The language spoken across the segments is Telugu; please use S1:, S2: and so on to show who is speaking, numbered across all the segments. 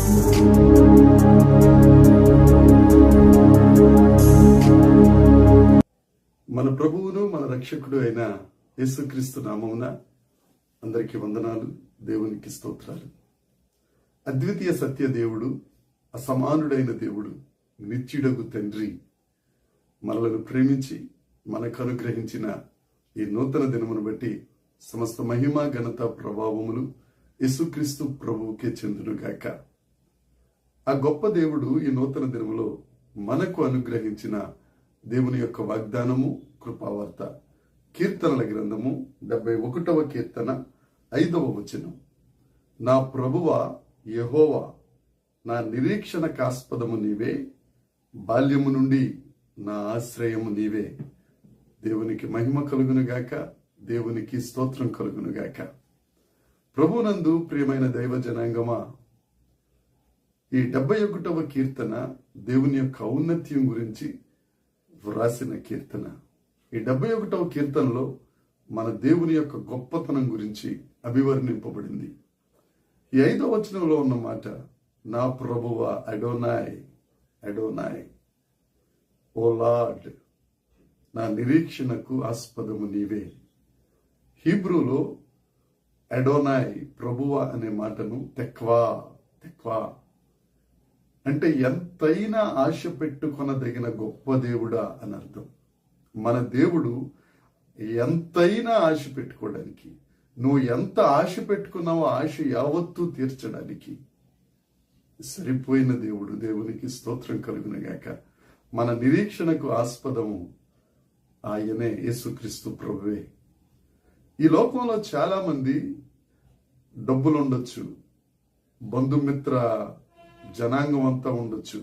S1: మన ప్రభువును మన రక్షకుడు అయిన యేసుక్రీస్తు నామమున అందరికీ వందనాలు, దేవునికి స్తోత్రాలు. అద్వితీయ సత్య దేవుడు, అసమానుడైన దేవుడు, నిత్యుడగు తండ్రి మనలను ప్రేమించి మనకు అనుగ్రహించిన ఈ నూతన దినమును బట్టి సమస్త మహిమ ఘనత ప్రభావములు యేసుక్రీస్తు ప్రభువుకే చెందునుగాక. ఆ గొప్ప దేవుడు ఈ నూతన దినములో మనకు అనుగ్రహించిన దేవుని యొక్క వాగ్దానము, కృపావార్త, కీర్తనల గ్రంథము 71వ కీర్తన 5వ వచనం. నా ప్రభువా యెహోవా, నా నిరీక్షణకాస్పదము నీవే, బాల్యము నుండి నా ఆశ్రయము నీవే. దేవునికి మహిమ కలుగునుగాక, దేవునికి స్తోత్రం కలుగునుగాక. ప్రభునందు ప్రియమైన దైవ జనాంగమా, ఈ 71వ కీర్తన దేవుని యొక్క ఔన్నత్యం గురించి వ్రాసిన కీర్తన. ఈ 71వ కీర్తనలో మన దేవుని యొక్క గొప్పతనం గురించి అభివర్ణింపబడింది. ఈ 5వ వచనంలో ఉన్న మాట, నా ప్రభువా అడోనాయ్ అడోనాయ్, ఓ లార్డ్, నా నిరీక్షణకు ఆస్పదము నీవే. హీబ్రూలో అడోనాయ్, ప్రభువా అనే మాటను తెక్వా తెక్వా అంటే ఎంతైనా ఆశ పెట్టుకొనదగిన గొప్ప దేవుడా అని అర్థం. మన దేవుడు ఎంతైనా ఆశ పెట్టుకోవడానికి, నువ్వు ఎంత ఆశ పెట్టుకున్నావో ఆశ యావత్తూ తీర్చడానికి సరిపోయిన దేవుడు. దేవునికి స్తోత్రం కలుగునుగాక. మన నిరీక్షణకు ఆస్పదము ఆయనే, యేసుక్రీస్తు ప్రభువే. ఈ లోకంలో చాలా మంది డబ్బులు ఉండొచ్చు, బంధుమిత్ర జనాంగం అంతా ఉండొచ్చు,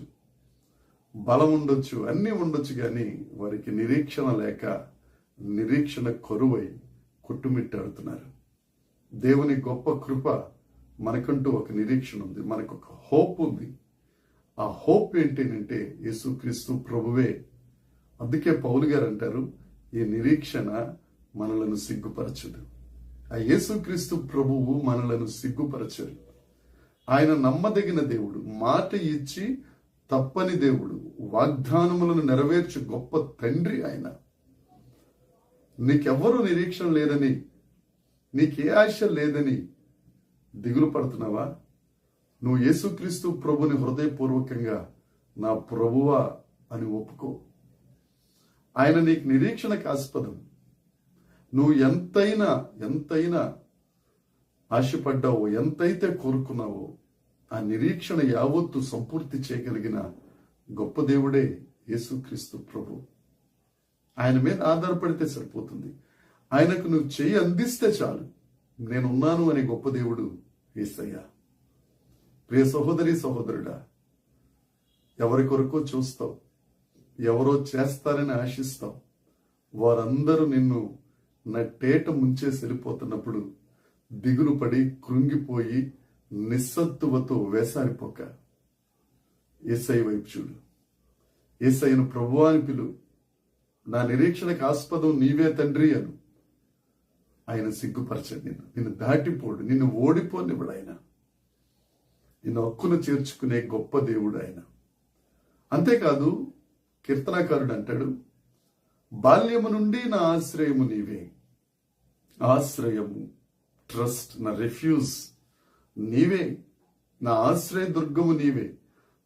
S1: బలం ఉండొచ్చు, అన్నీ ఉండొచ్చు, కానీ వారికి నిరీక్షణ లేక, నిరీక్షణ కొరువై కొట్టుమిట్టాడుతున్నారు. దేవుని గొప్ప కృప, మనకంటూ ఒక నిరీక్షణ ఉంది, మనకు ఒక హోప్ ఉంది. ఆ హోప్ ఏంటంటే యేసుక్రీస్తు ప్రభువే. అందుకే పౌలు గారు అంటారు, ఈ నిరీక్షణ మనలను సిగ్గుపరచదు. ఆ యేసుక్రీస్తు ప్రభువు మనలను సిగ్గుపరచరు. ఆయన నమ్మదగిన దేవుడు, మాట ఇచ్చి తప్పని దేవుడు, వాగ్దానములను నెరవేర్చు గొప్ప తండ్రి ఆయన. నీకెవ్వరూ నిరీక్షణ లేదని, నీకే ఆశ లేదని దిగులు పడుతున్నావా? నువ్వు యేసుక్రీస్తు ప్రభుని హృదయపూర్వకంగా నా ప్రభువా అని ఒప్పుకో. ఆయన నీకు నిరీక్షణకు ఆస్పదం. నువ్వు ఎంతైనా ఆశపడ్డావో, ఎంతైతే కోరుకున్నావో, ఆ నిరీక్షణ యావత్తు సంపూర్తి చేయగలిగిన గొప్ప దేవుడే యేసుక్రీస్తు ప్రభు. ఆయన మీద ఆధారపడితే సరిపోతుంది. ఆయనకు నువ్వు చెయ్యి అందిస్తే చాలు. నేనున్నాను అనే గొప్ప దేవుడు యేసయ్య. ప్రియ సహోదరి సహోదరుడా, ఎవరి కొరకు చూస్తావు, ఎవరో చేస్తారని ఆశిస్తావు, వారందరూ నిన్ను నట్టేట ముంచేసి వెళ్ళిపోతున్నప్పుడు దిగులు పడి కృంగిపోయి నిస్సత్తువతో వేసారిపోక యేసయ్య వైపు చూడు. యేసయ్యను ప్రభువా అని పిలు. నా నిరీక్షణకు ఆస్పదం నీవే తండ్రి అను. ఆయన సిగ్గుపరచడు, నిన్ను దాటిపోడు, నిన్ను ఓడిపోనివ్వడు. ఆయన నిన్ను హక్కును చేర్చుకునే గొప్ప దేవుడు ఆయన. అంతేకాదు, కీర్తనాకారుడు అంటాడు, బాల్యము నుండి నా ఆశ్రయము నీవే. ఆశ్రయము, ట్రస్ట్, నా రెఫ్యూజ్ నీవే. నా ఆశ్రయ దుర్గము నీవే,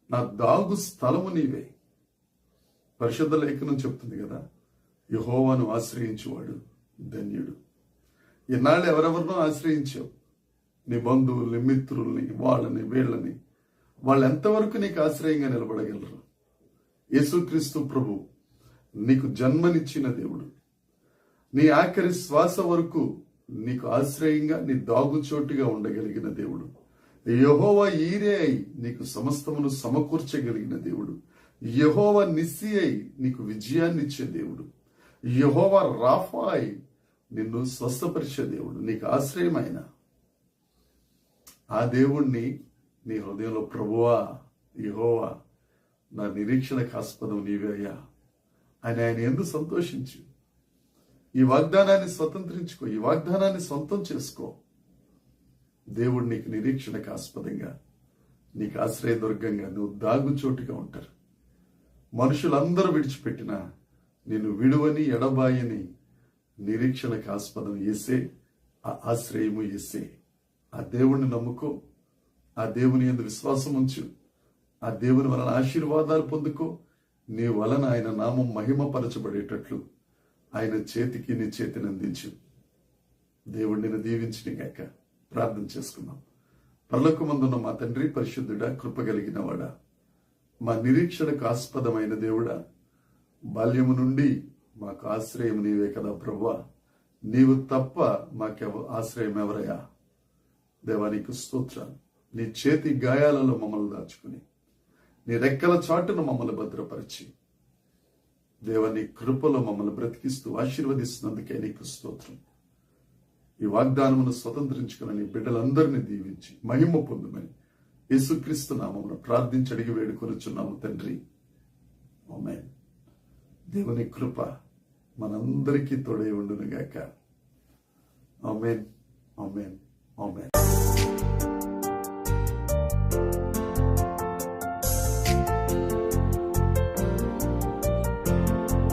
S1: నా దాగు స్థలము నీవే. పరిశుద్ధ లేఖనం చెప్తుంది కదా, యెహోవాను ఆశ్రయించువాడు ధన్యుడు. ఈనాళ్ళు ఎవరెవరినో ఆశ్రయించావు, నీ బంధువుల్ని, మిత్రుల్ని, వాళ్ళని, వీళ్ళని. వాళ్ళు ఎంతవరకు నీకు ఆశ్రయంగా నిలబడగలరు? యేసుక్రీస్తు ప్రభు నీకు జన్మనిచ్చిన దేవుడు, నీ ఆఖరి శ్వాస వరకు నీకు ఆశ్రయంగా, నీ దాగుచోటుగా ఉండగలిగిన దేవుడు. యెహోవా ఈరే అయి నీకు సమస్తమును సమకూర్చగలిగిన దేవుడు. యెహోవా నిస్సి అయి నీకు విజయాన్ని ఇచ్చే దేవుడు. యెహోవా రాఫా అయి నిన్ను స్వస్థపరిచే దేవుడు, నీకు ఆశ్రయమైన ఆ దేవుణ్ణి నీ హృదయంలో ప్రభువా యెహోవా, నా నిరీక్షణకు ఆస్పదం నీవే అయ్యా అని ఆయన యందు సంతోషించు. ఈ వాగ్దానాన్ని స్వతంత్రించుకో, ఈ వాగ్దానాన్ని సొంతం చేసుకో. దేవుడు నీకు నిరీక్షణకు ఆస్పదంగా నీకు ఆశ్రయదుర్గంగా, నువ్వు దాగుచోటుగా ఉంటారు. మనుషులందరూ విడిచిపెట్టినా నేను విడువని ఎడబాయని నిరీక్షణకు ఆస్పదం యేసే, ఆ ఆశ్రయము యేసే. ఆ దేవుణ్ణి నమ్ముకో, ఆ దేవుని యందు విశ్వాసం ఉంచు, ఆ దేవుని వలన ఆశీర్వాదాలు పొందుకో. నీ వలన ఆయన నామం మహిమపరచబడేటట్లు ఆయన చేతికి నీ చేతిని అందించు. దేవుడిని దీవించిన గాక. ప్రార్థన చేసుకున్నాం. పరలోకమందున్న మా తండ్రి, పరిశుద్ధుడా, కృపగలిగిన వాడా, మా నిరీక్షణకు ఆస్పదమైన దేవుడా, బాల్యము నుండి మాకు ఆశ్రయం నీవే కదా ప్రభువా. నీవు తప్ప మాకెవ ఆశ్రయం ఎవరయ్యా? దేవానికి స్తోత్రాలు. నీ చేతి గాయాలలో మమ్మల్ని దాచుకుని, నీ రెక్కల చాటును మమ్మల్ని భద్రపరిచి, దేవాని కృపలో మమ్మల్ని బ్రతికిస్తూ ఆశీర్వదిస్తున్నందుకే నీకు స్తోత్రం. ఈ వాగ్దానమును స్వతంత్రించుకుని నీ బిడ్డలందరినీ దీవించి మహిమ పొందుమని యేసుక్రీస్తు నామమున ప్రార్థించి అడిగి వేడుకొనుచున్నాము తండ్రి. ఆమేన్. దేవుని కృప మనందరికీ తోడై ఉండును గాక. ఆమేన్, ఆమేన్, ఆమేన్.